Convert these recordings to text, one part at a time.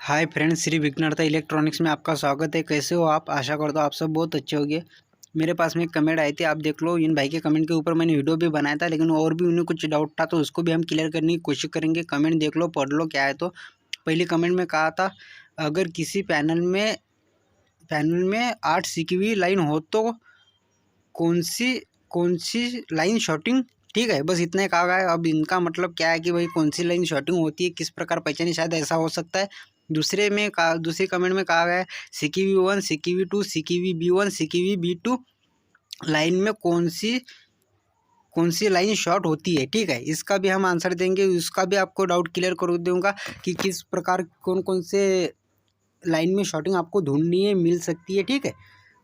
Hi friends, Shri विघ्नहर्ता electronics में आपका स्वागत है। कैसे हो आप? आशा करता हूँ आप सब बहुत अच्छे होंगे। मेरे पास में एक कमेंट आई थी, आप देख लो। इन भाई के कमेंट के ऊपर मैंने वीडियो भी बनाया था, लेकिन और भी उन्हें कुछ डाउट था तो उसको भी हम क्लियर करने की कोशिश करेंगे। कमेंट देख लो, पढ़ लो क्या है। तो पहले कमेंट में कहा था, अगर किसी पैनल में 8 सीक्यू लाइन हो तो कौन सी लाइन शॉर्टिंग, ठीक है। बस इतना ही कहा गया है। अब इनका मतलब क्या है कि भाई कौन सी लाइन शॉर्टिंग होती है, किस प्रकार पहचानी, शायद ऐसा हो सकता है। दूसरे कमेंट में कहा गया है, CQV1, CQV2, CQV-B1, CQV-B2 line में कौन सी लाइन शॉर्ट होती है, ठीक है। इसका भी हम आंसर देंगे, उसका भी आपको डाउट क्लियर कर दूंगा कि किस प्रकार कौन कौन से लाइन में शॉर्टिंग आपको ढूंढनी है, मिल सकती है, ठीक है।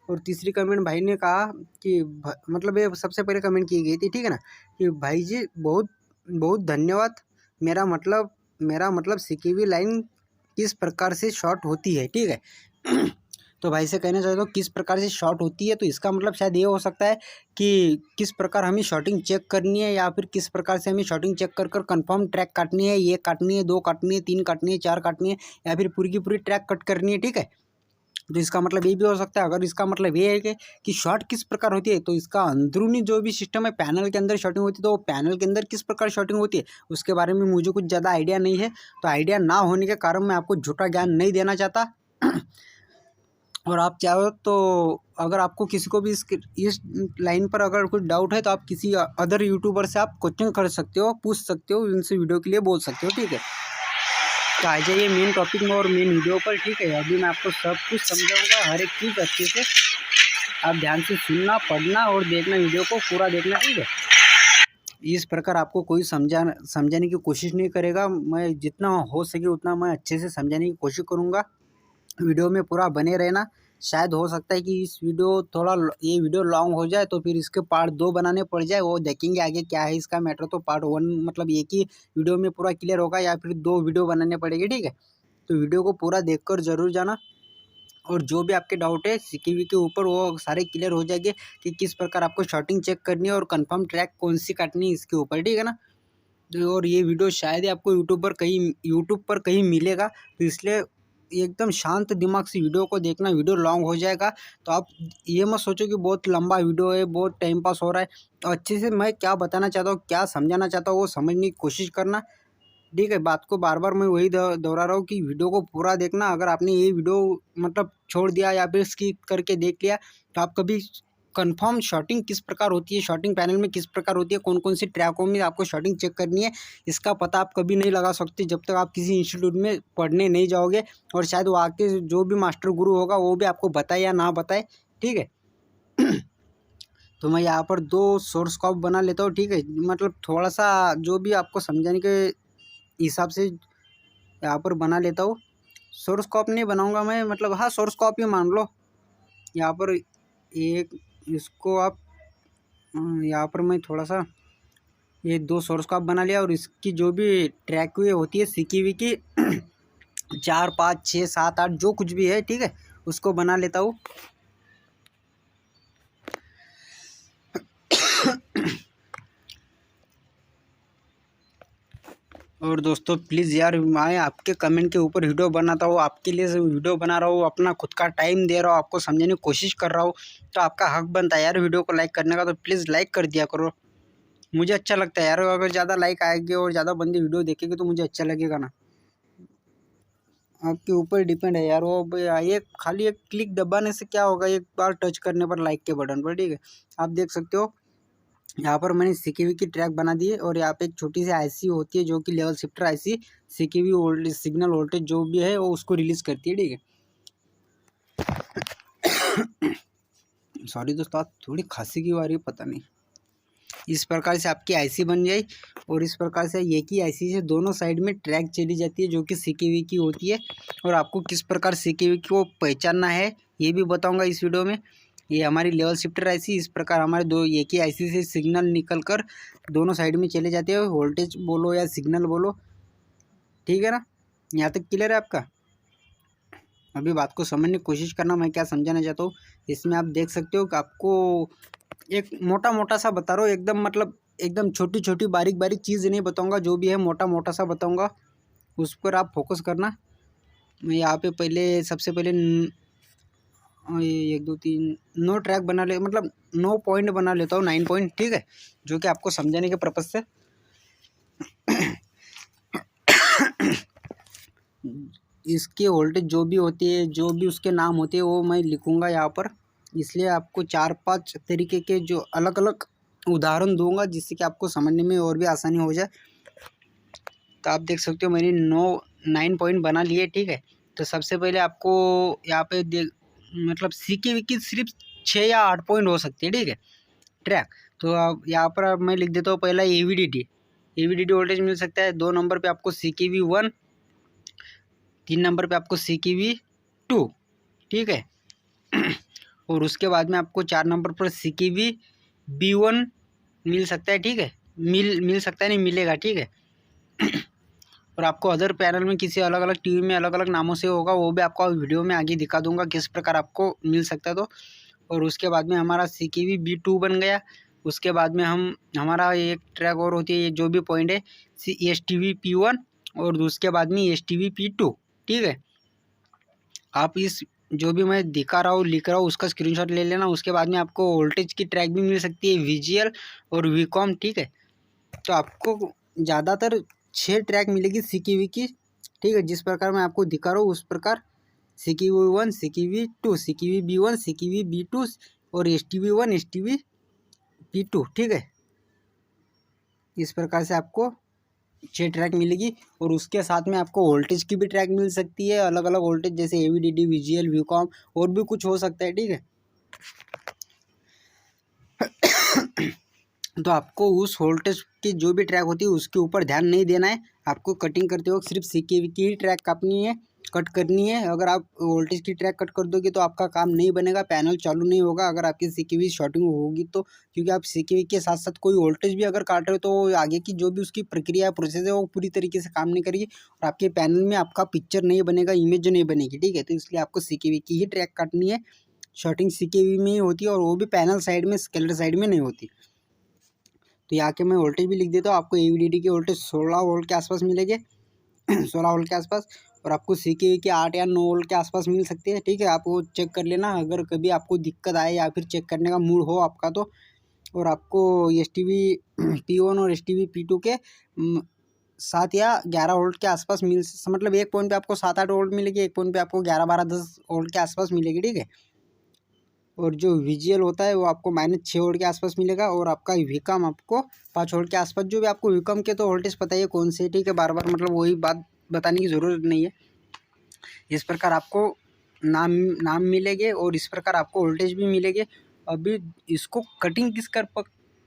और तीसरी कमेंट भाई ने कहा कि मतलब ये सबसे पहले कमेंट की गई थी, ठीक है ना, कि भाई जी बहुत बहुत धन्यवाद। मेरा मतलब सीक्यू लाइन किस प्रकार से शॉर्ट होती है, ठीक है। तो भाई से कहना चाहता हूँ किस प्रकार से शॉर्ट होती है, तो इसका मतलब शायद ये हो सकता है कि किस प्रकार हमें शॉर्टिंग चेक करनी है, या फिर किस प्रकार से हमें शॉर्टिंग चेक कर कर कंफर्म ट्रैक काटनी है। ये काटनी है, 2 काटनी है, 3 काटनी है, 4 काटनी है, या फिर पूरी की पूरी ट्रैक कट करनी है, ठीक है। तो इसका मतलब ये भी हो सकता है। अगर इसका मतलब ये है कि शॉर्ट किस प्रकार होती है, तो इसका अंदरूनी जो भी सिस्टम है, पैनल के अंदर शॉर्टिंग होती है, तो वो पैनल के अंदर किस प्रकार शॉर्टिंग होती है उसके बारे में मुझे कुछ ज़्यादा आइडिया नहीं है। तो आइडिया ना होने के कारण मैं आपको झूठा ज्ञान नहीं देना चाहता। और आप चाहो तो अगर आपको किसी को भी इस लाइन पर अगर कुछ डाउट है, तो आप किसी अदर यूट्यूबर से आप क्वेश्चन कर सकते हो, पूछ सकते हो, उनसे वीडियो के लिए बोल सकते हो, ठीक है। तो आ जाइए मेन टॉपिक में और मेन वीडियो पर, ठीक है। अभी मैं आपको सब कुछ समझाऊंगा, हर एक चीज़ अच्छे से। आप ध्यान से सुनना, पढ़ना और देखना, वीडियो को पूरा देखना, ठीक है। इस प्रकार आपको कोई समझाने की कोशिश नहीं करेगा। मैं जितना हो सके उतना मैं अच्छे से समझाने की कोशिश करूँगा। वीडियो में पूरा बने रहना। शायद हो सकता है कि ये वीडियो लॉन्ग हो जाए, तो फिर इसके पार्ट 2 बनाने पड़ जाए, वो देखेंगे आगे क्या है इसका मैटर। तो पार्ट 1 मतलब एक ही वीडियो में पूरा क्लियर होगा, या फिर 2 वीडियो बनाने पड़ेंगे, ठीक है। तो वीडियो को पूरा देखकर ज़रूर जाना, और जो भी आपके डाउट है सीक्यू के ऊपर वो सारे क्लियर हो जाएंगे कि किस प्रकार आपको शॉर्टिंग चेक करनी है और कंफर्म ट्रैक कौन सी काटनी है इसके ऊपर, ठीक है ना। और ये वीडियो शायद ही आपको यूट्यूब पर कहीं मिलेगा, तो इसलिए एकदम शांत दिमाग से वीडियो को देखना। वीडियो लॉन्ग हो जाएगा तो आप ये मत सोचो कि बहुत लंबा वीडियो है, बहुत टाइम पास हो रहा है। तो अच्छे से मैं क्या बताना चाहता हूँ, क्या समझाना चाहता हूँ, वो समझने की कोशिश करना, ठीक है। बात को बार बार मैं वही दोहरा रहा हूँ कि वीडियो को पूरा देखना। अगर आपने ये वीडियो मतलब छोड़ दिया या फिर स्किप करके देख लिया, तो आप कभी कंफर्म शॉर्टिंग किस प्रकार होती है, शॉर्टिंग पैनल में किस प्रकार होती है, कौन कौन सी ट्रैकों में आपको शॉर्टिंग चेक करनी है, इसका पता आप कभी नहीं लगा सकते जब तक आप किसी इंस्टीट्यूट में पढ़ने नहीं जाओगे। और शायद वहाँ के जो भी मास्टर गुरु होगा वो भी आपको बताए या ना बताए, ठीक है। तो मैं यहाँ पर 2 सोर्स कॉप बना लेता हूँ, ठीक है। मतलब थोड़ा सा जो भी आपको समझाने के हिसाब से यहाँ पर बना लेता हूँ। सोर्स कॉप नहीं बनाऊंगा मैं, मतलब हाँ सोर्स कॉप ही मान लो। यहाँ पर एक इसको आप यहाँ पर मैं थोड़ा सा ये 2 सोर्स कॉप बना लिया, और इसकी जो भी ट्रैक हुई होती है सीक्यू की 4, 5, 6, 7, 8 जो कुछ भी है, ठीक है, उसको बना लेता हूँ। और दोस्तों प्लीज़ यार, मैं आपके कमेंट के ऊपर वीडियो बनाता हूँ, आपके लिए वीडियो बना रहा हूँ, अपना खुद का टाइम दे रहा हूँ, आपको समझने की कोशिश कर रहा हूँ। तो आपका हक बनता है यार वीडियो को लाइक करने का, तो प्लीज़ लाइक कर दिया करो। मुझे अच्छा लगता है यार, अगर ज़्यादा लाइक आएगी और ज़्यादा बंदे वीडियो देखेंगे तो मुझे अच्छा लगेगा ना। आपके ऊपर डिपेंड है यार। वो ये खाली एक क्लिक दबाने से क्या होगा, एक बार टच करने पर लाइक के बटन पर, ठीक है। आप देख सकते हो यहाँ पर मैंने सीक्यू की ट्रैक बना दी है, और यहाँ पे एक छोटी सी आईसी होती है जो कि level shifter IC CQ voltage, signal voltage जो भी है वो उसको रिलीज करती है, ठीक है। सॉरी दोस्तों, आप थोड़ी खांसी की आ रही है, पता नहीं। इस प्रकार से आपकी आईसी बन जाए, और इस प्रकार से एक ही आईसी से दोनों साइड में ट्रैक चली जाती है जो कि सीक्यू की होती है। और आपको किस प्रकार सीक्यू को पहचानना है ये भी बताऊंगा इस वीडियो में। ये हमारी लेवल शिफ्टर आईसी, इस प्रकार हमारे दो एक ही आईसी से सिग्नल निकल कर दोनों साइड में चले जाते हैं, वोल्टेज बोलो या सिग्नल बोलो, ठीक है ना। यहाँ तक क्लियर है आपका? अभी बात को समझने की कोशिश करना, मैं क्या समझाना चाहता हूँ। इसमें आप देख सकते हो कि आपको एक मोटा मोटा सा बता रहा हूँ, एकदम मतलब एकदम छोटी छोटी बारीक बारीक चीज़ नहीं बताऊँगा, जो भी है मोटा मोटा सा बताऊँगा, उस पर आप फोकस करना। मैं यहाँ पे सबसे पहले 1 2 3 9 ट्रैक बना ले, मतलब 9 पॉइंट बना लेता हूँ, 9 पॉइंट, ठीक है, जो कि आपको समझाने के पर्पज़ से। इसके वोल्टेज जो भी होती है, जो भी उसके नाम होते हैं, वो मैं लिखूँगा यहाँ पर, इसलिए आपको 4-5 तरीके के जो अलग अलग उदाहरण दूंगा, जिससे कि आपको समझने में और भी आसानी हो जाए। तो आप देख सकते हो मैंने 9 पॉइंट बना लिए, ठीक है। तो सबसे पहले आपको यहाँ पे मतलब सीकी विकी सिर्फ 6 या 8 पॉइंट हो सकती है, ठीक है, ट्रैक। तो आप यहाँ पर मैं लिख देता हूँ पहला एवीडीडी वोल्टेज मिल सकता है। 2 नंबर पे आपको CKV1, 3 नंबर पे आपको CKV2, ठीक है। और उसके बाद में आपको 4 नंबर पर CKV B1 मिल सकता है, ठीक है, मिल सकता है, नहीं मिलेगा, ठीक है। और आपको अदर पैनल में किसी अलग अलग टीवी में अलग अलग नामों से होगा, वो भी आपको वीडियो में आगे दिखा दूंगा किस प्रकार आपको मिल सकता है। तो और उसके बाद में हमारा CKV B2 बन गया। उसके बाद में हमारा एक ट्रैक और होती है, ये जो भी पॉइंट है STV-P1, और उसके बाद में STV-P2, ठीक है। आप इस जो भी मैं दिखा रहा हूँ, लिख रहा हूँ, उसका स्क्रीनशॉट ले लेना। उसके बाद में आपको वोल्टेज की ट्रैक भी मिल सकती है, VGL और VCOM, ठीक है। तो आपको ज़्यादातर 6 ट्रैक मिलेगी CKV की, ठीक है, जिस प्रकार मैं आपको दिखा रहा हूँ उस प्रकार। CKV1, CKV2, CKV B1, CKV B2 और STV1, STV-P2, ठीक है। इस प्रकार से आपको 6 ट्रैक मिलेगी। और उसके साथ में आपको वोल्टेज की भी ट्रैक मिल सकती है, अलग अलग वोल्टेज, जैसे AVDD, VGL, VCOM, और भी कुछ हो सकता है, ठीक है। तो आपको उस वोल्टेज की जो भी ट्रैक होती है उसके ऊपर ध्यान नहीं देना है। आपको कटिंग करते वक्त सिर्फ CKV की ही ट्रैक काटनी है, कट करनी है। अगर आप वोल्टेज की ट्रैक कट कर दोगे तो आपका काम नहीं बनेगा, पैनल चालू नहीं होगा अगर आपकी CKV शॉर्टिंग होगी तो। क्योंकि आप CKV के साथ साथ कोई वोल्टेज भी अगर काट रहे हो तो आगे की जो भी उसकी प्रक्रिया है, प्रोसेस है, वो पूरी तरीके से काम नहीं करेगी और आपके पैनल में आपका पिक्चर नहीं बनेगा, इमेज नहीं बनेगी, ठीक है। तो इसलिए आपको CKV की ही ट्रैक काटनी है। शॉर्टिंग CKV में ही होती है और वो भी पैनल साइड में, स्केलर साइड में नहीं होती। तो यहाँ के मैं वोल्टेज भी लिख देता हूँ। आपको AVDD के वोल्टेज 16 वोल्ट के आसपास मिलेंगे, 16 वोल्ट के आसपास। और आपको CKV के 8 या 9 वोल्ट के आसपास मिल सकते हैं, ठीक है। आप वो चेक कर लेना अगर कभी आपको दिक्कत आए या फिर चेक करने का मूड हो आपका तो। और आपको STV-P1 और STV-P2 के 7 या 11 वोल्ट के आसपास मतलब एक पॉइंट पे आपको 7-8 वोल्ट मिलेगी, एक पॉइंट पे आपको 11-12-10 वोल्ट के आसपास मिलेगी, ठीक है। और जो VGL होता है वो आपको -6 वोल्ट के आसपास मिलेगा। और आपका VCOM आपको 5 वोल्ट के आसपास। जो भी आपको VCOM के तो वोल्टेज पता ही है कौन से, ठीक है, बार बार मतलब वही बात बताने की ज़रूरत नहीं है। इस प्रकार आपको नाम मिलेंगे और इस प्रकार आपको वोल्टेज भी मिलेंगे। अभी इसको कटिंग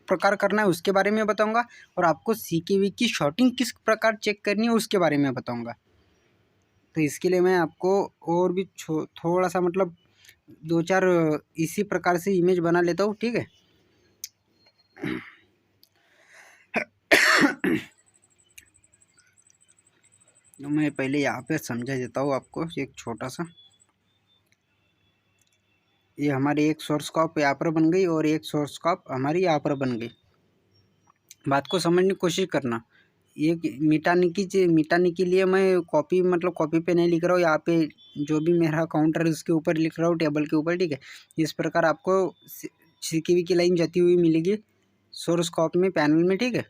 प्रकार करना है उसके बारे में बताऊंगा, और आपको CKV की शॉर्टिंग किस प्रकार चेक करनी है उसके बारे में बताऊंगा। तो इसके लिए मैं आपको और भी थोड़ा सा मतलब 2-4 इसी प्रकार से इमेज बना लेता हूँ, ठीक है। तो मैं पहले यहाँ पे समझा देता हूँ आपको एक छोटा सा। ये हमारी एक सोर्स कॉप यहाँ पर बन गई और एक सोर्स कॉप हमारी यहाँ पर बन गई। बात को समझने की कोशिश करना। ये मिटाने के लिए मैं कॉपी पे नहीं लिख रहा हूँ, यहाँ पे जो भी मेरा काउंटर है उसके ऊपर लिख रहा हूँ, टेबल के ऊपर, ठीक है। इस प्रकार आपको CKV की लाइन जाती हुई मिलेगी सोर्स कॉप में, पैनल में, ठीक है।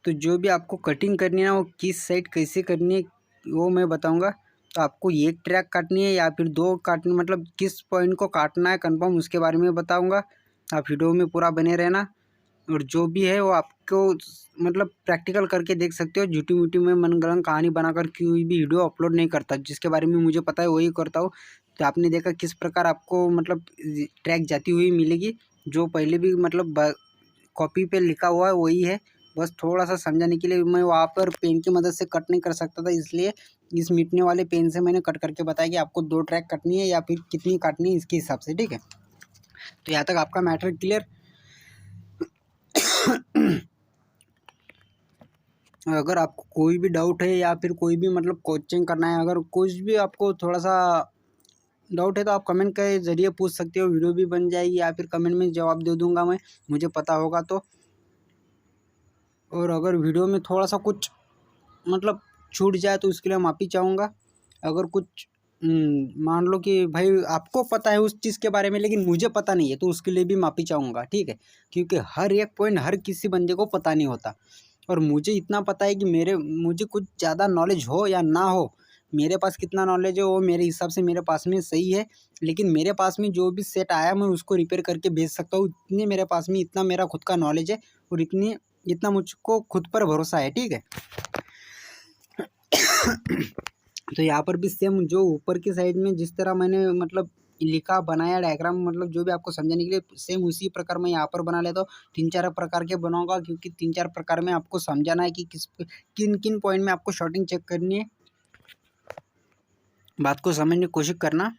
तो जो भी आपको कटिंग करनी है वो किस साइड कैसे करनी है वो मैं बताऊंगा। तो आपको एक ट्रैक काटनी है या फिर 2 काटनी, मतलब किस पॉइंट को काटना है कंफर्म, उसके बारे में बताऊंगा। आप वीडियो में पूरा बने रहना। और जो भी है वो आपको मतलब प्रैक्टिकल करके देख सकते हो। झूठी मूठी में मनगढ़ंत कहानी बनाकर कोई भी वीडियो अपलोड नहीं करता, जिसके बारे में मुझे पता है वही करता हूँ। तो आपने देखा किस प्रकार आपको मतलब ट्रैक जाती हुई मिलेगी, जो पहले भी मतलब कॉपी पे लिखा हुआ है वही है। बस थोड़ा सा समझाने के लिए मैं वहाँ पर पेन की मदद से कट नहीं कर सकता था, इसलिए इस मिटने वाले पेन से मैंने कट करके बताया कि आपको 2 ट्रैक कटनी है या फिर कितनी काटनी है इसके हिसाब से, ठीक है। तो यहाँ तक आपका मैटर क्लियर। अगर आपको कोई भी डाउट है या फिर कोई भी मतलब कोचिंग करना है, अगर कुछ भी आपको थोड़ा सा डाउट है तो आप कमेंट के ज़रिए पूछ सकते हो, वीडियो भी बन जाएगी या फिर कमेंट में जवाब दे दूंगा मैं, मुझे पता होगा तो। और अगर वीडियो में थोड़ा सा कुछ मतलब छूट जाए तो उसके लिए माफ़ी चाहूँगा। अगर कुछ मान लो कि भाई आपको पता है उस चीज़ के बारे में लेकिन मुझे पता नहीं है तो उसके लिए भी माफ़ी चाहूँगा, ठीक है। क्योंकि हर एक पॉइंट हर किसी बंदे को पता नहीं होता और मुझे इतना पता है कि मुझे कुछ ज़्यादा नॉलेज हो या ना हो, मेरे पास कितना नॉलेज है वो मेरे हिसाब से मेरे पास में सही है। लेकिन मेरे पास में जो भी सेट आया मैं उसको रिपेयर करके भेज सकता हूँ, इतने मेरे पास में इतना मेरा खुद का नॉलेज है और इतना मुझको खुद पर भरोसा है, ठीक है। तो यहाँ पर भी सेम जो ऊपर की साइड में जिस तरह मैंने मतलब लिखा बनाया डायग्राम, मतलब जो भी आपको समझाने के लिए सेम उसी प्रकार मैं यहाँ पर बना लेता हूँ। 3-4 प्रकार के बनाऊंगा क्योंकि 3-4 प्रकार में आपको समझाना है कि किन किन पॉइंट में आपको शॉर्टिंग चेक करनी है। बात को समझने की कोशिश करना,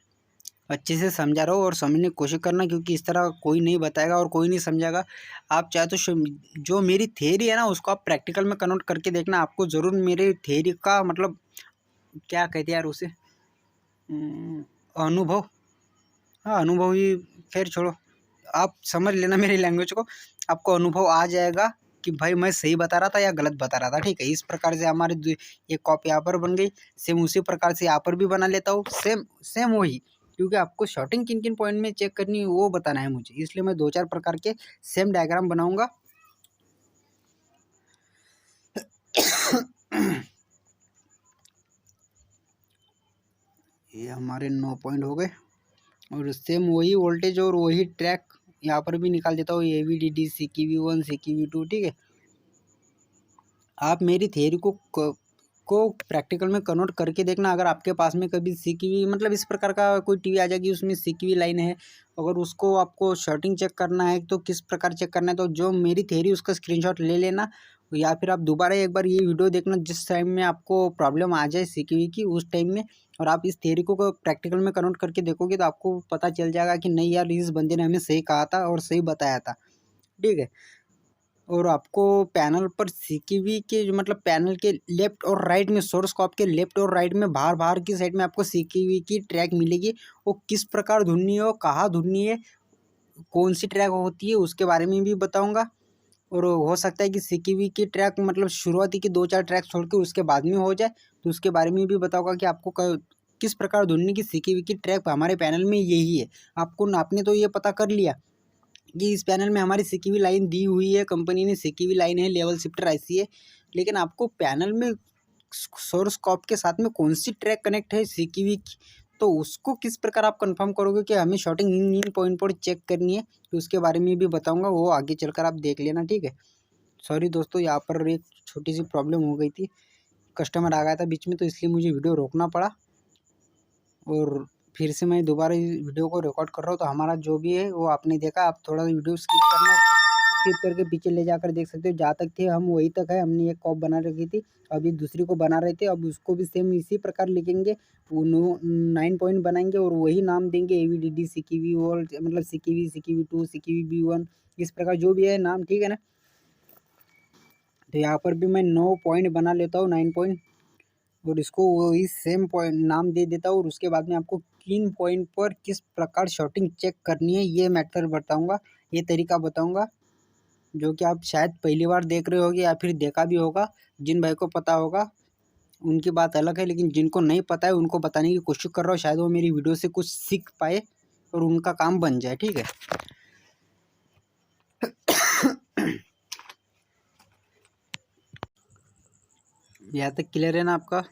अच्छे से समझा रहा हो और समझने की कोशिश करना क्योंकि इस तरह कोई नहीं बताएगा और कोई नहीं समझाएगा। आप चाहे तो जो मेरी थ्योरी है ना उसको आप प्रैक्टिकल में कन्वर्ट करके देखना, आपको ज़रूर मेरे थ्योरी का मतलब क्या कहते हैं यार उसे, अनुभव, हाँ अनुभव ही, खैर छोड़ो, आप समझ लेना मेरी लैंग्वेज को, आपको अनुभव आ जाएगा कि भाई मैं सही बता रहा था या गलत बता रहा था, ठीक है। इस प्रकार से हमारे एक कॉपी यहाँ पर बन गई, सेम उसी प्रकार से यहाँ पर भी बना लेता हूँ, सेम सेम वही, क्योंकि आपको शॉर्टिंग किन किन पॉइंट में चेक करनी है वो बताना है मुझे, इसलिए मैं 2-4 प्रकार के सेम डायग्राम बनाऊंगा। ये हमारे 9 पॉइंट हो गए और सेम वही वोल्टेज और वही ट्रैक यहाँ पर भी निकाल देता हूँ, AVDD CQV1 CQV2, ठीक है। आप मेरी थियरी को प्रैक्टिकल में कन्वर्ट करके देखना। अगर आपके पास में कभी CQV मतलब इस प्रकार का कोई टीवी आ जाएगी उसमें CQV लाइन है, अगर उसको आपको शॉर्टिंग चेक करना है तो किस प्रकार चेक करना है, तो जो मेरी थियरी उसका स्क्रीनशॉट ले लेना या फिर आप दोबारा एक बार ये वीडियो देखना जिस टाइम में आपको प्रॉब्लम आ जाए CQV की उस टाइम में, और आप इस थियरी को प्रैक्टिकल में कन्वर्ट करके देखोगे तो आपको पता चल जाएगा कि नहीं यार इस बंदे ने हमें सही कहा था और सही बताया था, ठीक है। और आपको पैनल पर CQV के जो मतलब पैनल के लेफ्ट और राइट में सोर्स को आपके लेफ्ट और राइट में बाहर बाहर की साइड में आपको CQV की ट्रैक मिलेगी, वो किस प्रकार धुननी है, वो कहाँ धुननी है, कौन सी ट्रैक होती है उसके बारे में भी बताऊंगा। और हो सकता है कि CQV की ट्रैक मतलब शुरुआती की 2-4 ट्रैक छोड़ के उसके बाद में हो जाए तो उसके बारे में भी बताऊंगा कि आपको किस प्रकार धुननी की CQV की ट्रैक हमारे पैनल में यही है। आपने तो ये पता कर लिया कि इस पैनल में हमारी CQV लाइन दी हुई है, कंपनी ने CQV लाइन है, लेवल शिफ्टर IC है, लेकिन आपको पैनल में सोर्स कॉप के साथ में कौन सी ट्रैक कनेक्ट है CQV की, तो उसको किस प्रकार आप कंफर्म करोगे कि हमें शॉर्टिंग इन पॉइंट पर चेक करनी है, तो उसके बारे में भी बताऊंगा, वो आगे चलकर आप देख लेना, ठीक है। सॉरी दोस्तों, यहाँ पर एक छोटी सी प्रॉब्लम हो गई थी, कस्टमर आ गया था बीच में तो इसलिए मुझे वीडियो रोकना पड़ा और फिर से मैं दोबारा इस वीडियो को रिकॉर्ड कर रहा हूँ। तो हमारा जो भी है वो आपने देखा, आप थोड़ा वीडियो स्किप करना, स्किप करके पीछे ले जाकर देख सकते हो, जहाँ तक थे हम वहीं तक है। हमने एक कॉप बना रखी थी, अभी दूसरी को बना रहे थे, अब उसको भी सेम इसी प्रकार लिखेंगे, 9 पॉइंट बनाएंगे और वही नाम देंगे AVDD CQV वोल्ट मतलब CQV 2 CQV 1 इस प्रकार जो भी है नाम, ठीक है ना। तो यहाँ पर भी मैं 9 पॉइंट बना लेता हूँ, 9 पॉइंट, और इसको वही सेम पॉइंट नाम दे देता हूँ और उसके बाद में आपको किन पॉइंट पर किस प्रकार शॉर्टिंग चेक करनी है ये मैटर बताऊंगा, ये तरीका बताऊंगा, जो कि आप शायद पहली बार देख रहे होगे या फिर देखा भी होगा। जिन भाई को पता होगा उनकी बात अलग है, लेकिन जिनको नहीं पता है उनको बताने की कोशिश कर रहा हूँ, शायद वो मेरी वीडियो से कुछ सीख पाए और उनका काम बन जाए, ठीक है। यहाँ तक क्लियर है ना आपका?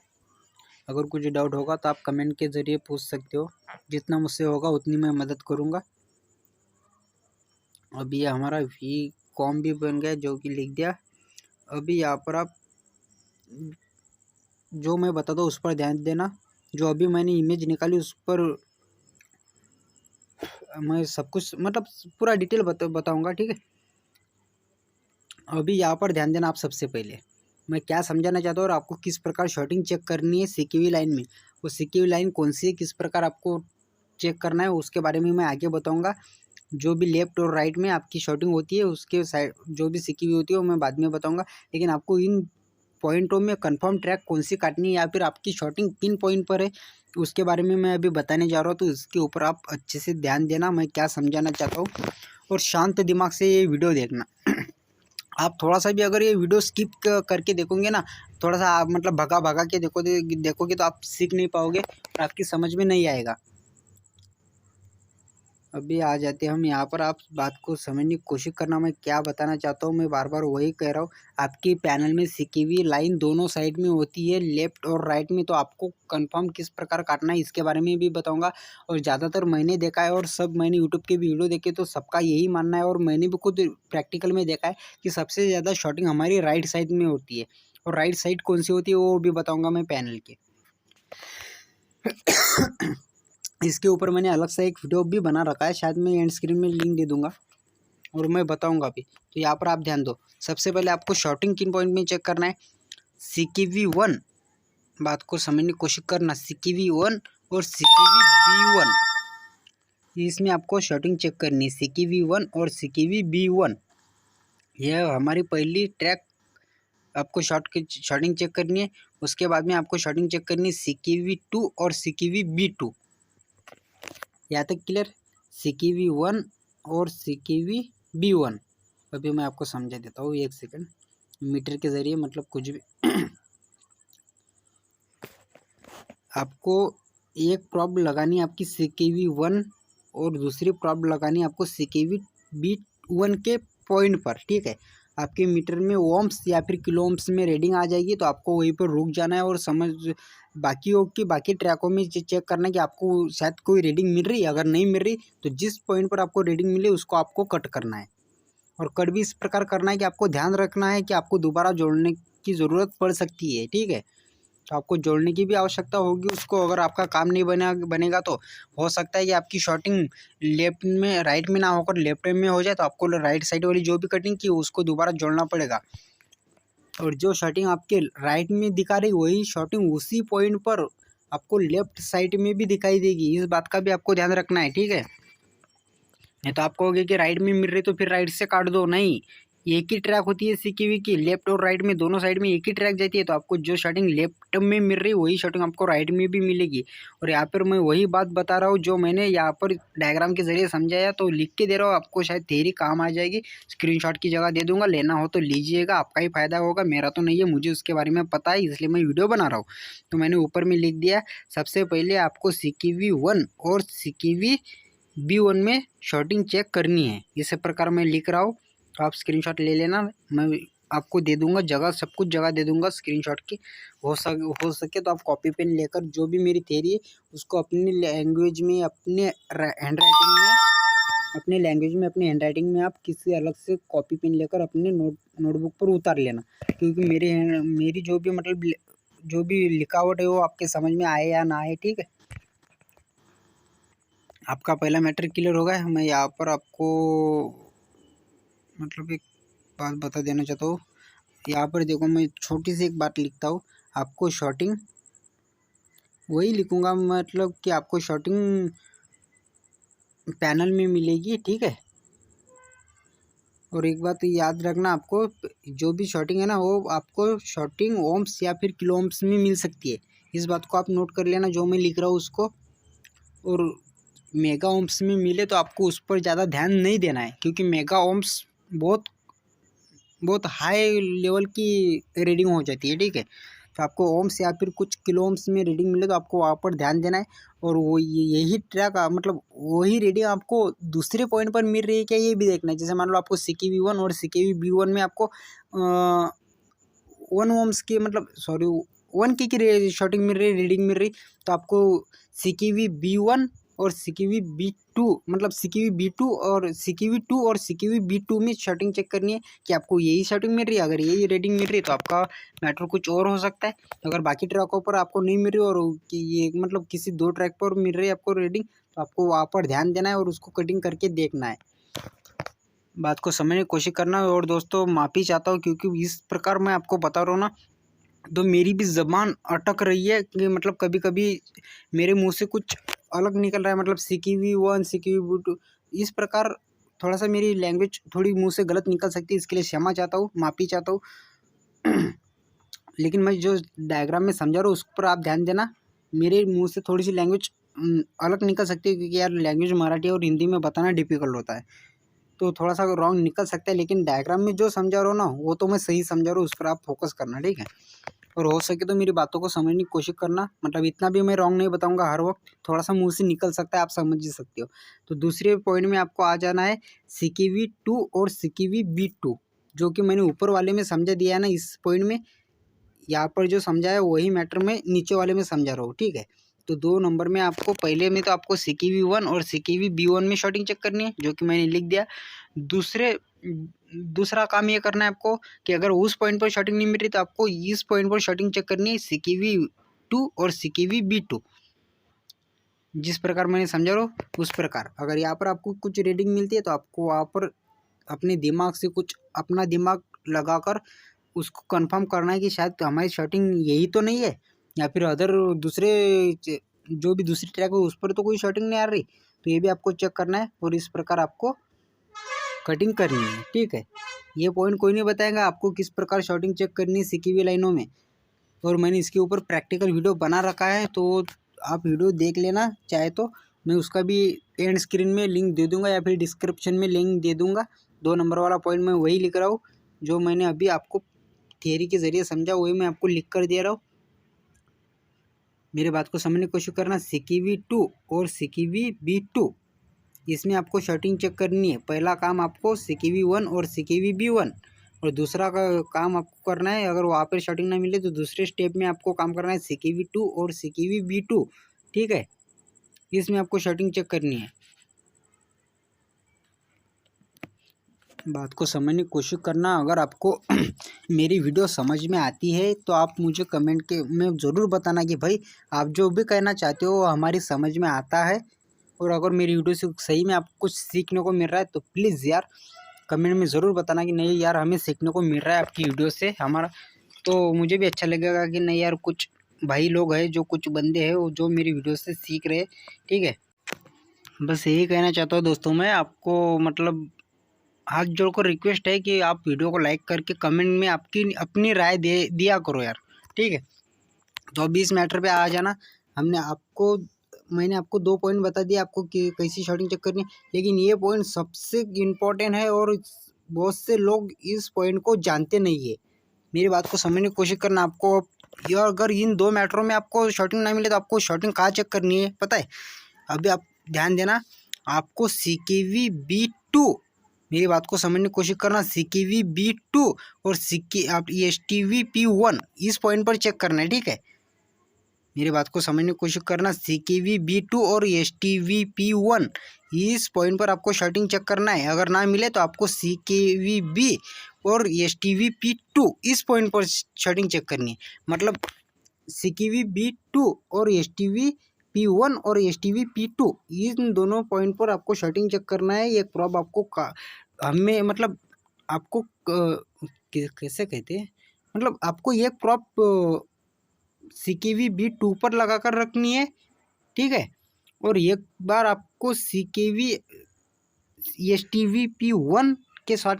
अगर कुछ डाउट होगा तो आप कमेंट के ज़रिए पूछ सकते हो, जितना मुझसे होगा उतनी मैं मदद करूँगा। अभी ये हमारा VCOM भी बन गया जो कि लिख दिया। अभी यहाँ पर आप जो मैं बताता हूँ उस पर ध्यान देना, जो अभी मैंने इमेज निकाली उस पर मैं सब कुछ मतलब पूरा डिटेल बताऊँगा, ठीक है। अभी यहाँ पर ध्यान देना, आप सबसे पहले मैं क्या समझाना चाहता हूँ और आपको किस प्रकार शॉर्टिंग चेक करनी है CQV लाइन में, वो CQV लाइन कौन सी है, किस प्रकार आपको चेक करना है उसके बारे में मैं आगे बताऊंगा। जो भी लेफ्ट और राइट में आपकी शॉर्टिंग होती है उसके साइड जो भी CQV होती है वो मैं बाद में बताऊंगा, लेकिन आपको इन पॉइंटों में कंफर्म ट्रैक कौन सी काटनी है या फिर आपकी शॉर्टिंग किन पॉइंट पर है उसके बारे में मैं अभी बताने जा रहा हूँ। तो इसके ऊपर आप अच्छे से ध्यान देना, मैं क्या समझाना चाहता हूँ, और शांत दिमाग से ये वीडियो देखना। आप थोड़ा सा भी अगर ये वीडियो स्किप करके देखोगे ना थोड़ा सा आप मतलब भगा भगा के देखोगे तो आप सीख नहीं पाओगे और आपकी समझ में नहीं आएगा। अभी आ जाते हैं हम यहाँ पर, आप बात को समझने की कोशिश करना। मैं क्या बताना चाहता हूँ, मैं बार बार वही कह रहा हूँ। आपकी पैनल में सिकी हुई लाइन दोनों साइड में होती है, लेफ्ट और राइट में, तो आपको कंफर्म किस प्रकार काटना है इसके बारे में भी बताऊंगा। और ज़्यादातर मैंने देखा है और सब मैंने यूट्यूब के वीडियो देखे तो सबका यही मानना है, और मैंने भी खुद प्रैक्टिकल में देखा है कि सबसे ज़्यादा शॉर्टिंग हमारी राइट साइड में होती है। और राइट साइड कौन सी होती है वो भी बताऊँगा मैं पैनल के। इसके ऊपर मैंने अलग से एक वीडियो भी बना रखा है, शायद मैं एंड स्क्रीन में लिंक दे दूंगा और मैं बताऊंगा भी। तो यहाँ पर आप ध्यान दो, सबसे पहले आपको शॉर्टिंग किन पॉइंट में चेक करना है, CKV1, बात को समझने की कोशिश करना, CKV1 और CKV-B1, इसमें आपको शॉर्टिंग चेक करनी है, CKV1 और CKV-B1। यह हमारी पहली ट्रैक आपको शॉर्टिंग चेक करनी है। उसके बाद में आपको शॉर्टिंग चेक करनी है CKV2 और CKV-B2। यहाँ तक क्लियर, CKV1 और CKV-B1। अभी मैं आपको समझा देता हूँ, एक सेकंड, मीटर के ज़रिए मतलब कुछ भी। आपको एक प्रॉब लगानी है आपकी CKV1 और दूसरी प्रॉब लगानी है आपको CKV-B1 के पॉइंट पर, ठीक है। आपके मीटर में ओम्स या फिर किलो ओम्स में रीडिंग आ जाएगी तो आपको वहीं पर रुक जाना है और बाकी ट्रैकों में चेक करना है कि आपको शायद कोई रीडिंग मिल रही है। अगर नहीं मिल रही तो जिस पॉइंट पर आपको रीडिंग मिले उसको आपको कट करना है। और कट भी इस प्रकार करना है कि आपको ध्यान रखना है कि आपको दोबारा जोड़ने की ज़रूरत पड़ सकती है, ठीक है। तो आपको जोड़ने की भी आवश्यकता होगी उसको, अगर आपका काम नहीं बनेगा तो हो सकता है कि आपकी शॉर्टिंग लेफ्ट में राइट में ना होकर लेफ्ट में हो जाए, तो आपको राइट साइड वाली जो भी कटिंग की उसको दोबारा जोड़ना पड़ेगा। और जो शॉर्टिंग आपके राइट में दिखा रही वही शॉर्टिंग उसी पॉइंट पर आपको लेफ्ट साइड में भी दिखाई देगी, इस बात का भी आपको ध्यान रखना है, ठीक है। नहीं तो आप कहोगे कि राइट में मिल रही तो फिर राइट से काट दो, नहीं, एक ही ट्रैक होती है CKV की, लेफ्ट और राइट में दोनों साइड में एक ही ट्रैक जाती है। तो आपको जो शॉर्टिंग लेफ्ट में मिल रही है वही शॉर्टिंग आपको राइट में भी मिलेगी। और यहाँ पर मैं वही बात बता रहा हूँ जो मैंने यहाँ पर डायग्राम के जरिए समझाया, तो लिख के दे रहा हूँ आपको, शायद थ्योरी काम आ जाएगी। स्क्रीनशॉट की जगह दे दूंगा, लेना हो तो लीजिएगा, आपका ही फायदा होगा, मेरा तो नहीं है, मुझे उसके बारे में पता है इसलिए मैं वीडियो बना रहा हूँ। तो मैंने ऊपर में लिख दिया, सबसे पहले आपको CKV1 और CKV-B1 में शॉर्टिंग चेक करनी है, इस प्रकार मैं लिख रहा हूँ। तो आप स्क्रीनशॉट ले लेना, मैं आपको दे दूंगा जगह, सब कुछ जगह दे दूंगा स्क्रीनशॉट की। हो सके तो आप कॉपी पेन लेकर जो भी मेरी थ्योरी है उसको अपनी लैंग्वेज में, अपने लैंग्वेज में, अपनी हैंडराइटिंग में आप किसी अलग से कॉपी पेन लेकर अपने नोटबुक पर उतार लेना, क्योंकि मेरी जो भी मतलब जो भी लिखावट है वो आपके समझ में आए या ना आए, ठीक है। आपका पहला मैटर क्लियर होगा। मैं यहाँ पर आपको मतलब एक बात बता देना चाहता हूँ, यहाँ पर देखो, मैं छोटी सी एक बात लिखता हूँ, आपको शॉर्टिंग वही लिखूँगा, मतलब कि आपको शॉर्टिंग पैनल में मिलेगी, ठीक है। और एक बात याद रखना, आपको जो भी शॉर्टिंग है ना वो आपको शॉर्टिंग ओम्स या फिर किलो ओम्स में मिल सकती है, इस बात को आप नोट कर लेना जो मैं लिख रहा हूँ उसको। और मेगा ओम्स में मिले तो आपको उस पर ज़्यादा ध्यान नहीं देना है, क्योंकि मेगा ओम्स बहुत हाई लेवल की रीडिंग हो जाती है, ठीक है। तो आपको ओम्स या फिर कुछ किलो ओम्स में रीडिंग मिले तो आपको वहाँ पर ध्यान देना है। और वो यही ट्रैक मतलब वही रीडिंग आपको दूसरे पॉइंट पर मिल रही है क्या, ये भी देखना है। जैसे मान लो आपको CKV1 और CKV-B1 में आपको 1 ओम्स की मतलब 1 की शॉर्टिंग मिल रही, रीडिंग मिल रही, तो आपको CKV-B1 और CKV-B2 मतलब CKV-B2 और CKV-2 और CKV-B2 में शॉर्टिंग चेक करनी है कि आपको यही शॉर्टिंग मिल रही है। अगर यही रीडिंग मिल रही है तो आपका मैटर कुछ और हो सकता है। अगर बाकी ट्रैकों पर आपको नहीं मिल रही और कि ये मतलब किसी 2 ट्रैक पर मिल रही है आपको रीडिंग, तो आपको वहाँ पर ध्यान देना है और उसको कटिंग करके देखना है, बात को समझने की कोशिश करना है। और दोस्तों माफ़ी चाहता हूँ क्योंकि इस प्रकार मैं आपको बता रहा हूँ ना, तो मेरी भी ज़बान अटक रही है कि मतलब कभी कभी मेरे मुंह से कुछ अलग निकल रहा है, मतलब CKV-1 CKV-B2 इस प्रकार थोड़ा सा मेरी लैंग्वेज थोड़ी मुंह से गलत निकल सकती है, इसके लिए क्षमा चाहता हूँ, माफ़ी चाहता हूँ। लेकिन मैं जो डायग्राम में समझा रहा हूँ उस पर आप ध्यान देना, मेरे मुंह से थोड़ी सी लैंग्वेज अलग निकल सकती है, क्योंकि यार लैंग्वेज मराठी और हिंदी में बताना डिफिकल्ट होता है, तो थोड़ा सा रॉन्ग निकल सकता है। लेकिन डायग्राम में जो समझा रहा हूँ ना वो तो मैं सही समझा रहा हूँ, उस पर आप फोकस करना, ठीक है। और हो सके तो मेरी बातों को समझने की कोशिश करना, मतलब इतना भी मैं रॉन्ग नहीं बताऊंगा हर वक्त, थोड़ा सा मुंह से निकल सकता है, आप समझ ही सकते हो। तो दूसरे पॉइंट में आपको आ जाना है CKV2 और CKV-B2, जो कि मैंने ऊपर वाले में समझा दिया है ना इस पॉइंट में, यहाँ पर जो समझा है वही मैटर में नीचे वाले में समझा रहा हूँ, ठीक है। तो 2 नंबर में आपको पहले में तो आपको CKV1 और CKV-B1 में शॉर्टिंग चेक करनी है, जो कि मैंने लिख दिया। दूसरा काम ये करना है आपको कि अगर उस पॉइंट पर शॉर्टिंग नहीं मिल रही तो आपको इस पॉइंट पर शॉर्टिंग चेक करनी है, CKV2 और CKV-B2, जिस प्रकार मैंने समझा रहा हूँ उस प्रकार। अगर यहाँ पर आपको कुछ रीडिंग मिलती है तो आपको वहाँ पर अपने दिमाग से कुछ अपना दिमाग लगाकर उसको कंफर्म करना है कि शायद हमारी शॉर्टिंग यही तो नहीं है, या फिर अदर दूसरे जो भी दूसरी ट्रैक है उस पर तो कोई शॉर्टिंग नहीं आ रही, तो ये भी आपको चेक करना है और इस प्रकार आपको कटिंग करनी है, ठीक है। ये पॉइंट कोई नहीं बताएगा आपको किस प्रकार शॉर्टिंग चेक करनी है CKV लाइनों में, और मैंने इसके ऊपर प्रैक्टिकल वीडियो बना रखा है, तो आप वीडियो देख लेना चाहे तो। मैं उसका भी एंड स्क्रीन में लिंक दे दूंगा या फिर डिस्क्रिप्शन में लिंक दे दूंगा। 2 नंबर वाला पॉइंट मैं वही लिख रहा हूँ, जो मैंने अभी आपको थियरी के ज़रिए समझा वही मैं आपको लिख कर दे रहा हूँ। मेरे बात को समझने की कोशिश करना। CKV2 और CKV-B2, इसमें आपको शॉर्टिंग चेक करनी है। पहला काम आपको CKV1 और CKV-B1, और दूसरा का काम आपको करना है, अगर वहाँ पर शॉर्टिंग ना मिले तो दूसरे स्टेप में आपको काम करना है CKV2 और CKV-B2, ठीक है। इसमें आपको शॉर्टिंग चेक करनी है। बात को समझने की कोशिश करना। अगर आपको मेरी वीडियो समझ में आती है तो आप मुझे कमेंट के में ज़रूर बताना कि भाई आप जो भी कहना चाहते हो हमारी समझ में आता है, और अगर मेरी वीडियो से सही में आपको कुछ सीखने को मिल रहा है तो प्लीज़ यार कमेंट में ज़रूर बताना कि नहीं यार हमें सीखने को मिल रहा है आपकी वीडियो से हमारा, तो मुझे भी अच्छा लगेगा कि नहीं यार कुछ भाई लोग हैं, जो कुछ बंदे हैं वो जो मेरी वीडियो से सीख रहे हैं, ठीक है। बस यही कहना चाहता हूँ दोस्तों, मैं आपको मतलब हाथ जोड़कर रिक्वेस्ट है कि आप वीडियो को लाइक करके कमेंट में आपकी अपनी राय दे दिया करो यार, ठीक है। तो अभी इस मैटर पे आ जाना। मैंने आपको 2 पॉइंट बता दिए आपको कि कैसी शॉर्टिंग चेक करनी है, लेकिन ये पॉइंट सबसे इम्पोर्टेंट है और बहुत से लोग इस पॉइंट को जानते नहीं है। मेरी बात को समझने की कोशिश करना। आपको यार अगर इन 2 मैटरों में आपको शॉर्टिंग ना मिले तो आपको शॉर्टिंग कहाँ चेक करनी है पता है? अभी आप ध्यान देना, आपको CKV-B2, मेरी बात को समझने की कोशिश करना, CKV-B2 और आप STV-P1 इस पॉइंट पर चेक करना है, ठीक है। मेरी बात को समझने की कोशिश करना, CKV-B2 और STV-P1 इस पॉइंट पर आपको शॉर्टिंग चेक करना है। अगर ना मिले तो आपको CKV-B और STV-P2 इस पॉइंट पर शॉर्टिंग चेक करनी है। मतलब CKV-B2 और STV-P1 और STV-P2 इन दोनों पॉइंट पर आपको शॉर्टिंग चेक करना है। ये प्रॉब आपको हमें मतलब आपको कैसे कहते हैं, मतलब आपको ये प्रॉप CKV-B2 पर लगा कर रखनी है, ठीक है। और एक बार आपको STV-P1 के साथ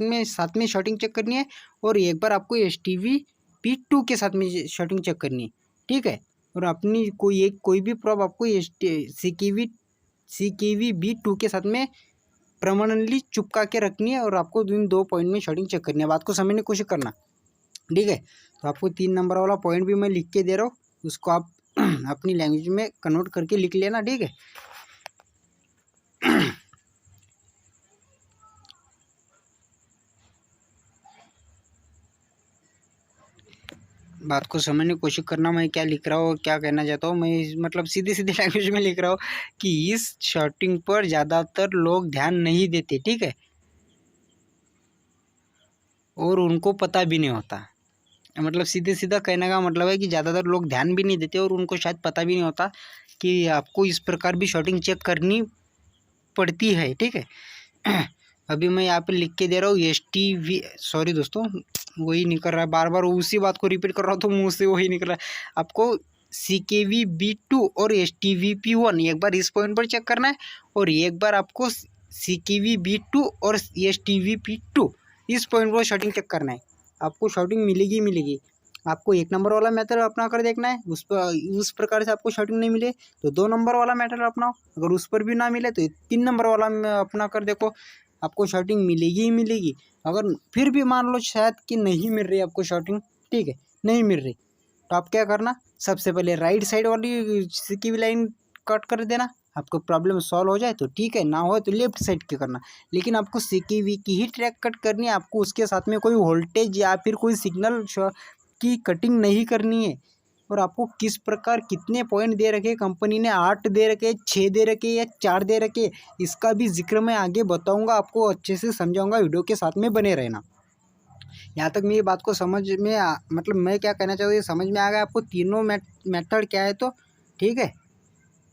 में शॉर्टिंग चेक करनी है, और एक बार आपको STV-P2 के साथ में शॉर्टिंग चेक करनी है, ठीक है। और अपनी कोई भी प्रॉब आपको CKV-B2 के साथ में परमानेंटली चिपका के रखनी है, और आपको इन 2 पॉइंट में शॉर्टिंग चेक करनी है। बात को समझने की कोशिश करना, ठीक है। तो आपको 3 नंबर वाला पॉइंट भी मैं लिख के दे रहा हूँ, उसको आप अपनी लैंग्वेज में कन्वर्ट करके लिख लेना, ठीक है। बात को समझने की कोशिश करना, मैं क्या लिख रहा हूँ क्या कहना चाहता हूँ। मैं मतलब सीधी सीधी लैंग्वेज में लिख रहा हूँ कि इस शॉर्टिंग पर ज़्यादातर लोग ध्यान नहीं देते, ठीक है, और उनको पता भी नहीं होता। मतलब सीधे सीधा कहने का मतलब है कि ज़्यादातर लोग ध्यान भी नहीं देते और उनको शायद पता भी नहीं होता कि आपको इस प्रकार भी शॉर्टिंग चेक करनी पड़ती है, ठीक है। अभी मैं यहाँ पे लिख के दे रहा हूँ STV, सॉरी दोस्तों वही नहीं कर रहा है, बार बार उसी बात को रिपीट कर रहा हूँ तो मुँह से वही निकल रहा है। आपको CKV-B2 और STV-P1 एक बार इस पॉइंट पर चेक करना है, और एक बार आपको CKV-B2 और STV-P2 इस पॉइंट पर शॉर्टिंग चेक करना है। आपको शॉर्टिंग मिलेगी। आपको 1 नंबर वाला मेथड अपना कर देखना है, उस प्रकार से आपको शॉर्टिंग नहीं मिले तो 2 नंबर वाला मेथड अपनाओ, अगर उस पर भी ना मिले तो 3 नंबर वाला में अपना कर देखो, आपको शॉर्टिंग मिलेगी ही मिलेगी। अगर फिर भी मान लो शायद कि नहीं मिल रही आपको शॉर्टिंग, ठीक है, नहीं मिल रही, तो आप क्या करना, सबसे पहले राइट साइड वाली की भी लाइन कट कर देना। आपको प्रॉब्लम सॉल्व हो जाए तो ठीक है, ना हो तो लेफ्ट साइड की करना। लेकिन आपको CKV की ही ट्रैक कट करनी है, आपको उसके साथ में कोई वोल्टेज या फिर कोई सिग्नल की कटिंग नहीं करनी है। और आपको किस प्रकार कितने पॉइंट दे रखे कंपनी ने, 8 दे रखे, 6 दे रखे या 4 दे रखे, इसका भी जिक्र मैं आगे बताऊंगा, आपको अच्छे से समझाऊंगा, वीडियो के साथ में बने रहना। यहाँ तक मेरी बात को समझ में मतलब मैं क्या कहना चाहूँ ये समझ में आ गया आपको, तीनों मेथड क्या है तो ठीक है।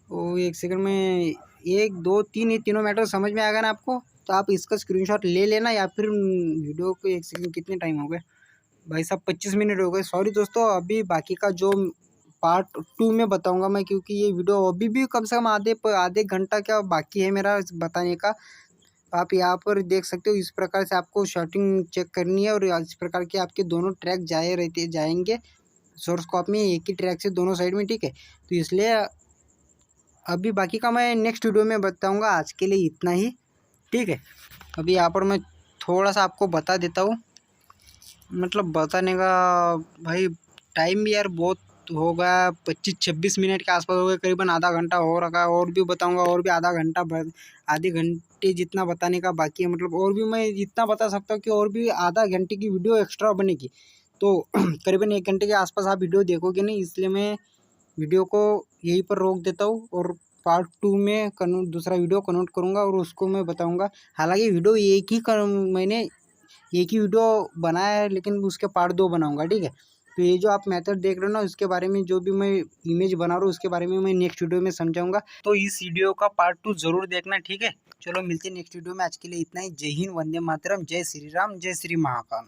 वो एक सेकंड में 1 2 3 ये तीनों मैटर समझ में आ गया ना आपको, तो आप इसका स्क्रीनशॉट ले लेना या फिर वीडियो को, एक सेकंड कितने टाइम हो गए भाई साहब, 25 मिनट हो गए। सॉरी दोस्तों, अभी बाकी का जो पार्ट 2 में बताऊंगा मैं, क्योंकि ये वीडियो अभी भी कम से कम आधे घंटा क्या बाकी है मेरा बताने का। आप यहाँ पर देख सकते हो, इस प्रकार से आपको शॉर्टिंग चेक करनी है और इस प्रकार के आपके दोनों ट्रैक जाएंगे सोर्स कॉप में एक ही ट्रैक से दोनों साइड में, ठीक है। तो इसलिए अभी बाकी का मैं नेक्स्ट वीडियो में बताऊंगा, आज के लिए इतना ही, ठीक है। अभी यहाँ पर मैं थोड़ा सा आपको बता देता हूँ, मतलब बताने का भाई टाइम भी यार बहुत हो गया, 25-26 मिनट के आसपास हो गए, करीबन आधा घंटा हो रखा है। और भी बताऊंगा, और भी आधे घंटे जितना बताने का बाकी है, मतलब और भी मैं जितना बता सकता हूँ कि और भी आधा घंटे की वीडियो एक्स्ट्रा बनेगी। तो करीबन 1 घंटे के आसपास आप वीडियो देखोगे नहीं, इसलिए मैं वीडियो को यहीं पर रोक देता हूँ और पार्ट 2 में दूसरा वीडियो कन्वर्ट करूँगा और उसको मैं बताऊँगा। हालांकि वीडियो मैंने एक ही वीडियो बनाया है, लेकिन उसके पार्ट 2 बनाऊँगा, ठीक है। तो ये जो आप मेथड देख रहे हो ना, उसके बारे में जो भी मैं इमेज बना रहा हूँ उसके बारे में मैं नेक्स्ट वीडियो में समझाऊंगा, तो इस वीडियो का पार्ट 2 ज़रूर देखना, ठीक है। चलो मिलते हैं नेक्स्ट वीडियो में, आज के लिए इतना ही। जय हिंद, वंदे मातरम, जय श्री राम, जय श्री महाकाल।